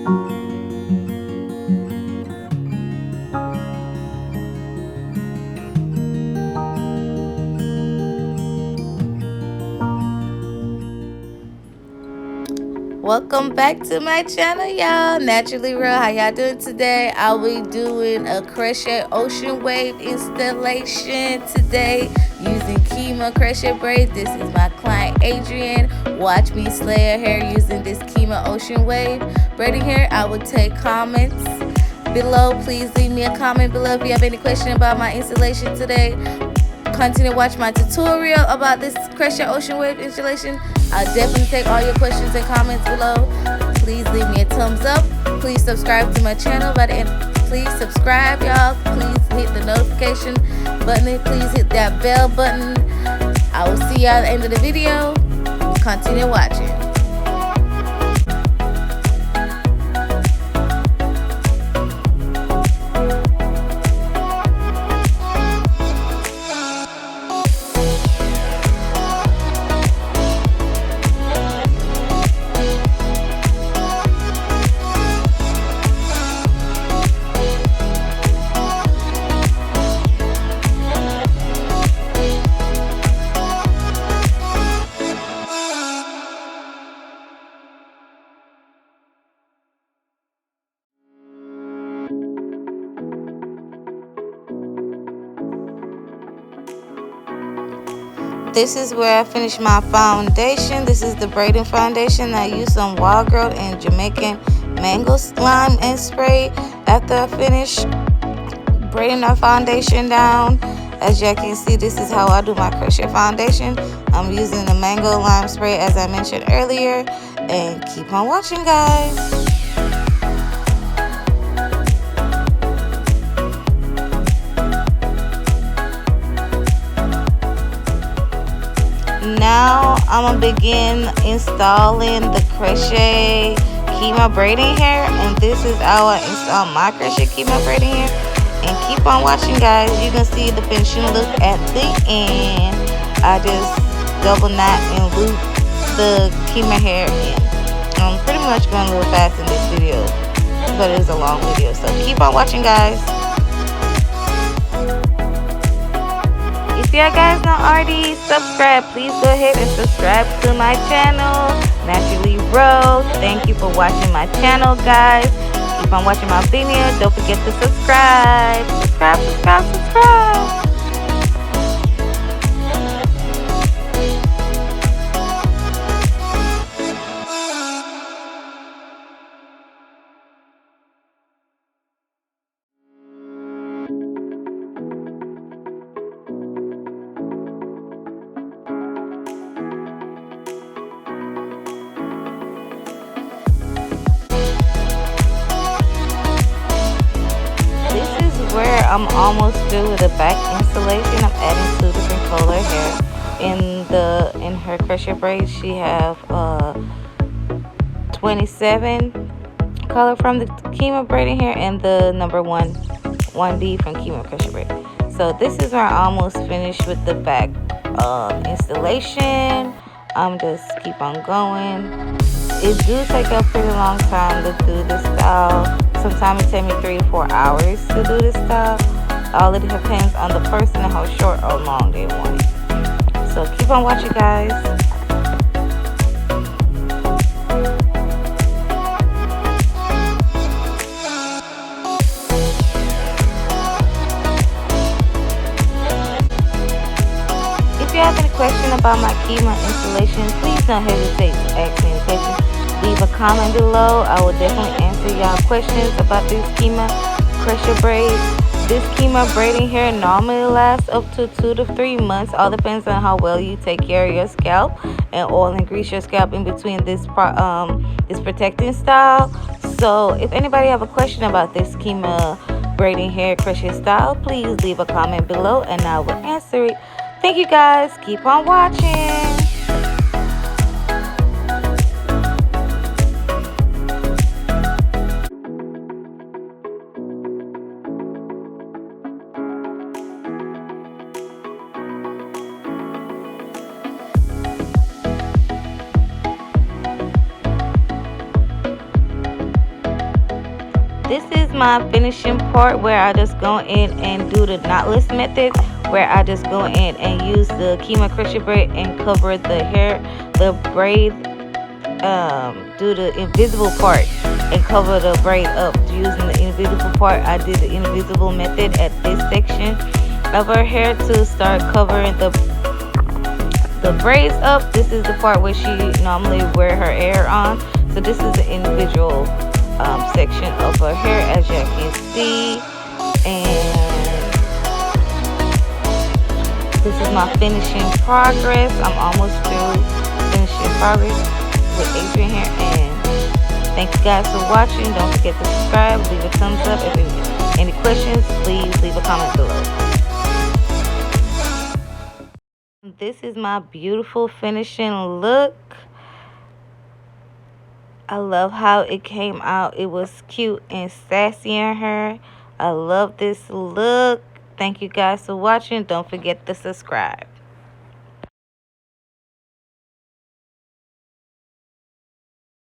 Welcome back to my channel, y'all. Naturally Real. How y'all doing today? I'll be doing a Crochet Ocean Wave installation today using Kima crochet braids. This is my client Adrienne. Watch me slay her hair using this Kima Ocean Wave braiding hair. I will take comments below. Please leave me a comment below if you have any question about my installation today. Continue to watch my tutorial about this Crochet Ocean Wave installation. I'll definitely take all your questions and comments below. Please leave me a thumbs up. Please subscribe to my channel. By the end, please subscribe, y'all. Please hit the notification button. Please hit that bell button. I will see y'all at the end of the video. Continue watching. This is where I finished my foundation. This is the braiding foundation. I used some wild growth and Jamaican mango slime and spray after I finished braiding our foundation down. As y'all can see, this is how I do my crochet foundation. I'm using the mango lime spray as I mentioned earlier. And keep on watching, guys. Now I'm gonna begin installing the crochet Kima braiding hair, and this is how I install my crochet Kima braiding hair. And keep on watching, guys. You can see the finishing look at the end. I just double knot and loop the Kima hair in. I'm pretty much going a little fast in this video, but it is a long video, so keep on watching, guys. If you guys not already subscribed, please go ahead and subscribe to my channel, Naturally Real. Thank you for watching my channel, guys. Keep on watching my video. Don't forget to subscribe. Subscribe. Where I'm almost through with the back installation. I'm adding 2 different color hair in her crochet braids. She have 27 color from the Kima braiding hair and the number 1D from Kima crochet braid. So this is where I almost finished with the back installation. I'm just keep on going. It do take a pretty long time to do this style. Sometimes it takes me 3 to 4 hours to do this style. All it depends on the person and how short or long they want it. So keep on watching, guys. If you have any question about my Kima installation, please don't hesitate to ask me any questions. Leave a comment below. I will definitely answer y'all questions about this Kima crochet braids. This Kima braiding hair normally lasts up to 2 to 3 months. All depends on how well you take care of your scalp and oil and grease your scalp in between this protecting style. So if anybody have a question about this Kima braiding hair crochet style, please leave a comment below and I will answer it. Thank you, guys. Keep on watching. This is my finishing part where I just go in and do the knotless method, where I just go in and use the Kima crochet braid and cover the hair, the braid, do the invisible part and cover the braid up using the invisible part. I did the invisible method at this section of her hair to start covering the braids up. This is the part where she normally wear her hair on. So this is the individual section of her hair, as you can see. And this is my finishing progress. I'm almost through finishing progress with Adrian here. And thank you guys for watching. Don't forget to subscribe, leave a thumbs up. If you have any questions, please leave a comment below. This is my beautiful finishing look. I love how it came out. It was cute and sassy in her. I love this look. Thank you guys for watching. Don't forget to subscribe.